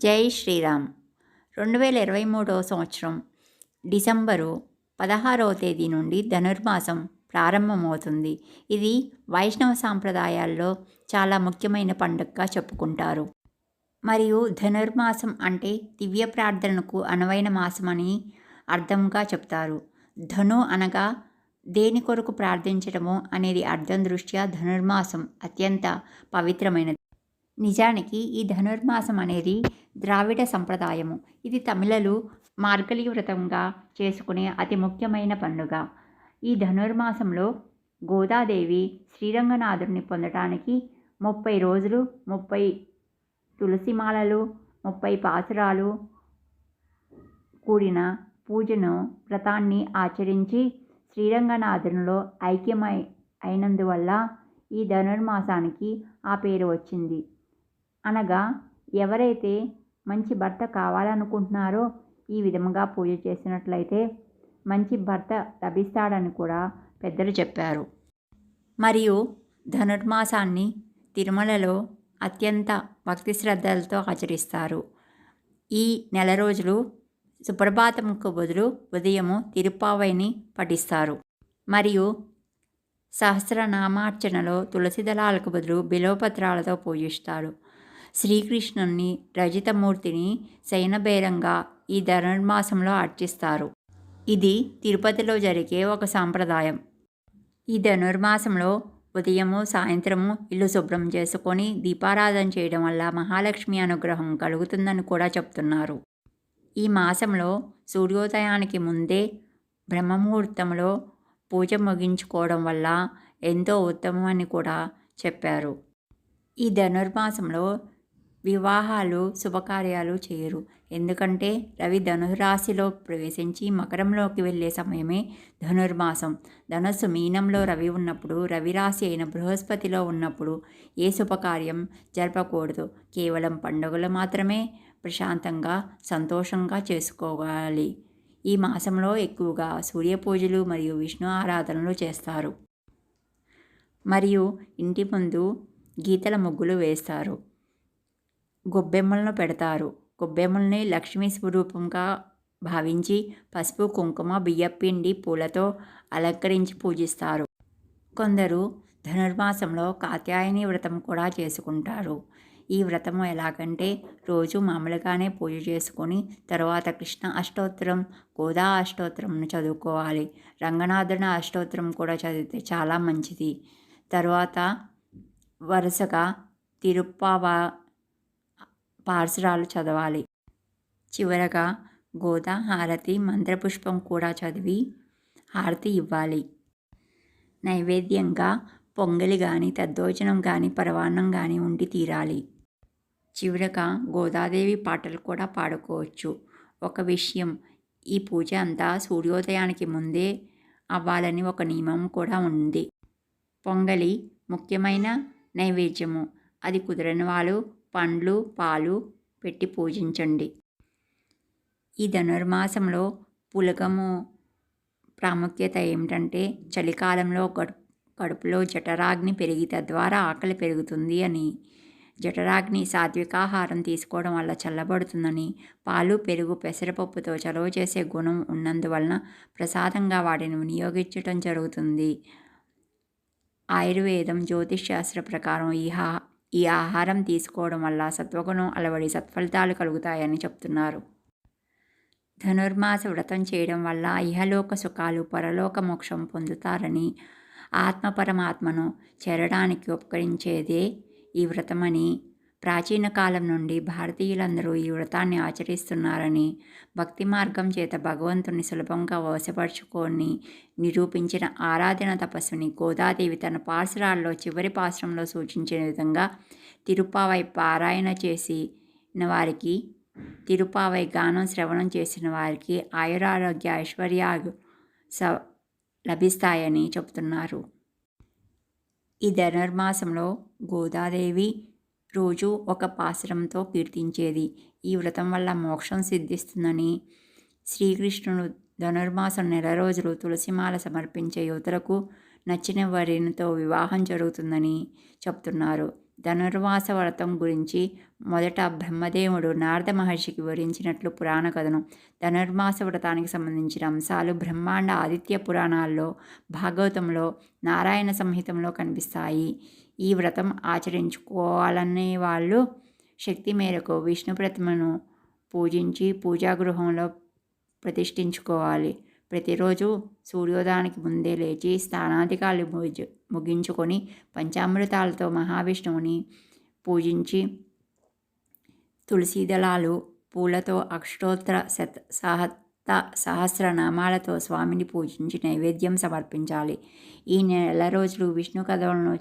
జై శ్రీరామ్. 2023 సంవత్సరం డిసెంబరు 16వ తేదీ నుండి ధనుర్మాసం ప్రారంభమవుతుంది. ఇది వైష్ణవ సాంప్రదాయాల్లో చాలా ముఖ్యమైన పండుగగా చెప్పుకుంటారు. మరియు ధనుర్మాసం అంటే దివ్య ప్రార్థనకు అనువైన మాసమని అర్థంగా చెప్తారు. ధను అనగా దేని కొరకు ప్రార్థించడము అనేది అర్థం దృష్ట్యా ధనుర్మాసం అత్యంత పవిత్రమైనది. నిజానికి ఈ ధనుర్మాసం అనేది ద్రావిడ సంప్రదాయము. ఇది తమిళలు మార్గళి వ్రతంగా చేసుకునే అతి ముఖ్యమైన పండుగ. ఈ ధనుర్మాసంలో గోదాదేవి శ్రీరంగనాథుడిని పొందటానికి 30 రోజులు 30 తులసిమాలలు 30 పాసురాలు కూడిన పూజను వ్రతాన్ని ఆచరించి శ్రీరంగనాథునిలో అయినందువల్ల ఈ ధనుర్మాసానికి ఆ పేరు వచ్చింది. అనగా ఎవరైతే మంచి భర్త కావాలనుకుంటున్నారో ఈ విధముగా పూజ చేసినట్లయితే మంచి భర్త లభిస్తాడని కూడా పెద్దలు చెప్పారు. మరియు ధనుర్మాసాన్ని తిరుమలలో అత్యంత భక్తి శ్రద్ధలతో ఆచరిస్తారు. ఈ నెల రోజులు సుప్రభాతంకు బదులు ఉదయము తిరుప్పావైని పఠిస్తారు. మరియు సహస్రనామార్చనలో తులసి దళాలకు బదులు బిల్వపత్రాలతో పూజిస్తారు. శ్రీకృష్ణుని రజితమూర్తిని శయనబేరంగా ఈ ధనుర్మాసంలో అర్చిస్తారు. ఇది తిరుపతిలో జరిగే ఒక సాంప్రదాయం. ఈ ధనుర్మాసంలో ఉదయము సాయంత్రము ఇల్లు శుభ్రం చేసుకొని దీపారాధన చేయడం వల్ల మహాలక్ష్మి అనుగ్రహం కలుగుతుందని కూడా చెప్తున్నారు. ఈ మాసంలో సూర్యోదయానికి ముందే బ్రహ్మముహూర్తంలో పూజ ముగించుకోవడం వల్ల ఎంతో ఉత్తమమని కూడా చెప్పారు. ఈ ధనుర్మాసంలో వివాహాలు శుభకార్యాలు చేయరు. ఎందుకంటే రవి ధనురాశిలో ప్రవేశించి మకరంలోకి వెళ్ళే సమయమే ధనుర్మాసం. ధనుస్సు మీనంలో రవి ఉన్నప్పుడు, రవి రాశి అయిన బృహస్పతిలో ఉన్నప్పుడు ఏ శుభకార్యం జరపకూడదు. కేవలం పండుగలు మాత్రమే ప్రశాంతంగా సంతోషంగా చేసుకోవాలి. ఈ మాసంలో ఎక్కువగా సూర్య పూజలు మరియు విష్ణు ఆరాధనలు చేస్తారు. మరియు ఇంటి ముందు గీతల ముగ్గులు వేస్తారు. గొబ్బెమ్మలను పెడతారు. గొబ్బెమ్మల్ని లక్ష్మీ స్వరూపంగా భావించి పసుపు కుంకుమ బియ్యపిండి పూలతో అలంకరించి పూజిస్తారు. కొందరు ధనుర్మాసంలో కాత్యాయని వ్రతం కూడా చేసుకుంటారు. ఈ వ్రతము ఎలాగంటే రోజు మామూలుగానే పూజ చేసుకొని తర్వాత కృష్ణ అష్టోత్తరం, గోదా అష్టోత్తరంను చదువుకోవాలి. రంగనాథుని అష్టోత్తరం కూడా చదివితే చాలా మంచిది. తర్వాత వరుసగా తిరుప్పావ పార్సురాలు చదవాలి. చివరగా గోదా హారతి మంత్రపుష్పం కూడా చదివి హారతి ఇవ్వాలి. నైవేద్యంగా పొంగలి కానీ దద్దోజనం కానీ పరవాన్నం కానీ ఉండి తీరాలి. చివరగా గోదాదేవి పాటలు కూడా పాడుకోవచ్చు. ఒక విషయం, ఈ పూజ అంతా సూర్యోదయానికి ముందే అవ్వాలని ఒక నియమం కూడా ఉంది. పొంగలి ముఖ్యమైన నైవేద్యము. అది కుదరని వాళ్ళు పండ్లు పాలు పెట్టి పూజించండి. ఈ ధనుర్మాసంలో పులగము ప్రాముఖ్యత ఏమిటంటే చలికాలంలో కడుపులో జఠరాగ్ని పెరిగి తద్వారా ఆకలి పెరుగుతుంది అని, జఠరాగ్ని సాత్వికాహారం తీసుకోవడం వల్ల చల్లబడుతుందని, పాలు పెరుగు పెసరపప్పుతో చలువ చేసే గుణం ఉన్నందువలన ప్రసాదంగా వాటిని వినియోగించడం జరుగుతుంది. ఆయుర్వేదం జ్యోతిష్ శాస్త్ర ప్రకారం ఈ ఆహారం తీసుకోవడం వల్ల సత్వగుణం అలవడి సత్ఫలితాలు కలుగుతాయని చెప్తున్నారు. ధనుర్మాస వ్రతం చేయడం వల్ల ఇహలోక సుఖాలు పరలోక మోక్షం పొందుతారని, ఆత్మ పరమాత్మను చేరడానికి ఉపకరించేదే ఈ వ్రతమని, ప్రాచీన కాలం నుండి భారతీయులందరూ ఈ వ్రతాన్ని ఆచరిస్తున్నారని, భక్తి మార్గం చేత భగవంతుని సులభంగా వశపరుచుకొని నిరూపించిన ఆరాధన తపస్విని గోదాదేవి తన పాసురాల్లో చివరి పాసురంలో సూచించిన విధంగా తిరుప్పావై పారాయణ చేసిన వారికి, తిరుప్పావై గానం శ్రవణం చేసిన వారికి ఆయురారోగ్య ఐశ్వర్యాలు లభిస్తాయని చెబుతున్నారు. ఈ ధనుర్మాసంలో గోదాదేవి రోజు ఒక పాసురంతో కీర్తించేది. ఈ వ్రతం వల్ల మోక్షం సిద్ధిస్తుందని, శ్రీకృష్ణుడు ధనుర్మాసం నెల రోజులు తులసిమాల సమర్పించే యువతులకు నచ్చిన వరునితో వివాహం జరుగుతుందని చెప్తున్నారు. ధనుర్మాస వ్రతం గురించి మొదట బ్రహ్మదేవుడు నారద మహర్షికి వివరించినట్లు పురాణ కథనం. ధనుర్మాస వ్రతానికి సంబంధించిన అంశాలు బ్రహ్మాండ ఆదిత్య పురాణాల్లో, భాగవతంలో, నారాయణ సంహితంలో కనిపిస్తాయి. ఈ వ్రతం ఆచరించుకోవాలనే వాళ్ళు శక్తి మేరకు విష్ణు ప్రతిమను పూజించి పూజాగృహంలో ప్రతిష్ఠించుకోవాలి. ప్రతిరోజు సూర్యోదయానికి ముందే లేచి స్నానాధికాలు ముగించుకొని పంచామృతాలతో మహావిష్ణువుని పూజించి తులసీదళాలు, పూలతో అష్టోత్తర సహస్రనామాలతో స్వామిని పూజించి నైవేద్యం సమర్పించాలి. ఈ నెల రోజులు విష్ణు కథలను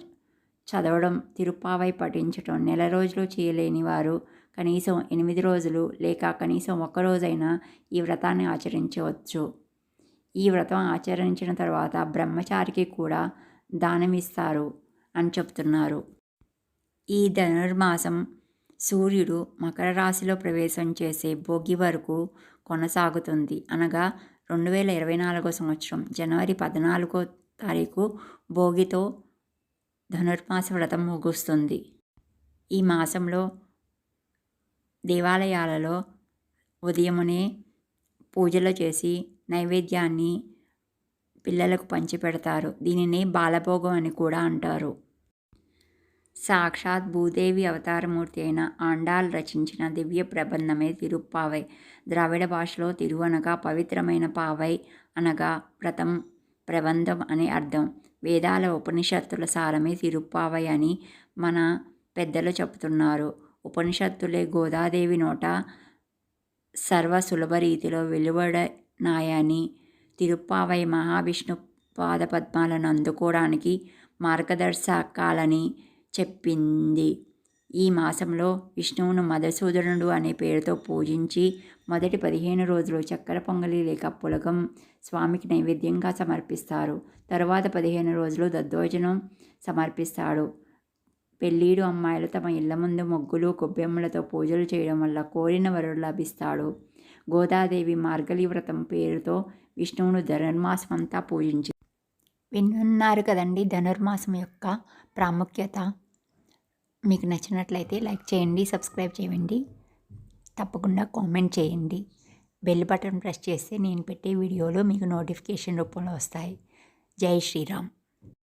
చదవడం, తిరుప్పావై పఠించడం నెల రోజులు చేయలేని వారు కనీసం 8 రోజులు లేక కనీసం ఒక్కరోజైనా ఈ వ్రతాన్ని ఆచరించవచ్చు. ఈ వ్రతం ఆచరించిన తర్వాత బ్రహ్మచారికి కూడా దానమిస్తారు అని చెప్తున్నారు. ఈ ధనుర్మాసం సూర్యుడు మకర రాశిలో ప్రవేశం చేసే భోగి వరకు కొనసాగుతుంది. అనగా 2024 సంవత్సరం జనవరి 14వ తారీఖు భోగితో ధనుర్మాస వ్రతం ముగుస్తుంది. ఈ మాసంలో దేవాలయాలలో ఉదయమునే పూజలు చేసి నైవేద్యాన్ని పిల్లలకు పంచిపెడతారు. దీనిని బాలభోగం అని కూడా అంటారు. సాక్షాత్ భూదేవి అవతారమూర్తి అయిన ఆండాళ్ రచించిన దివ్య ప్రబంధమే తిరుప్పావై. ద్రావిడ భాషలో తిరు అనగా పవిత్రమైన, పావై అనగా వ్రతం, ప్రబంధం అనే అర్థం. వేదాల ఉపనిషత్తుల సారమే తిరుప్పావై అని మన పెద్దలు చెబుతున్నారు. ఉపనిషత్తులే గోదాదేవి నోట సర్వసులభ రీతిలో వెలువడినాయని, తిరుప్పావై మహావిష్ణు పాదపద్మాలను అందుకోవడానికి మార్గదర్శకాలని చెప్పింది. ఈ మాసంలో విష్ణువును మధుసూదనుడు అనే పేరుతో పూజించి మొదటి 15 రోజులు చక్కెర పొంగలి లేక పులగం స్వామికి నైవేద్యంగా సమర్పిస్తారు. తరువాత 15 రోజులు దద్దోజనం సమర్పిస్తాడు. పెళ్ళీడు అమ్మాయిలు తమ ఇళ్ల ముందు ముగ్గులు, గొబ్బెమ్మలతో పూజలు చేయడం వల్ల కోరిన వరుడు లభిస్తాడు. గోదాదేవి మార్గలి వ్రతం పేరుతో విష్ణువును ధనుర్మాసం అంతా పూజించింది. వినున్నారు కదండి ధనుర్మాసం యొక్క ప్రాముఖ్యత. మీకు నచ్చినట్లయితే లైక్ చేయండి, సబ్స్క్రైబ్ చేయండి, తప్పకుండా కామెంట్ చేయండి. బెల్ బటన్ ప్రెస్ చేస్తే నేను పెట్టే వీడియోలు మీకు నోటిఫికేషన్ రూపంలో వస్తాయి. జై శ్రీరామ్.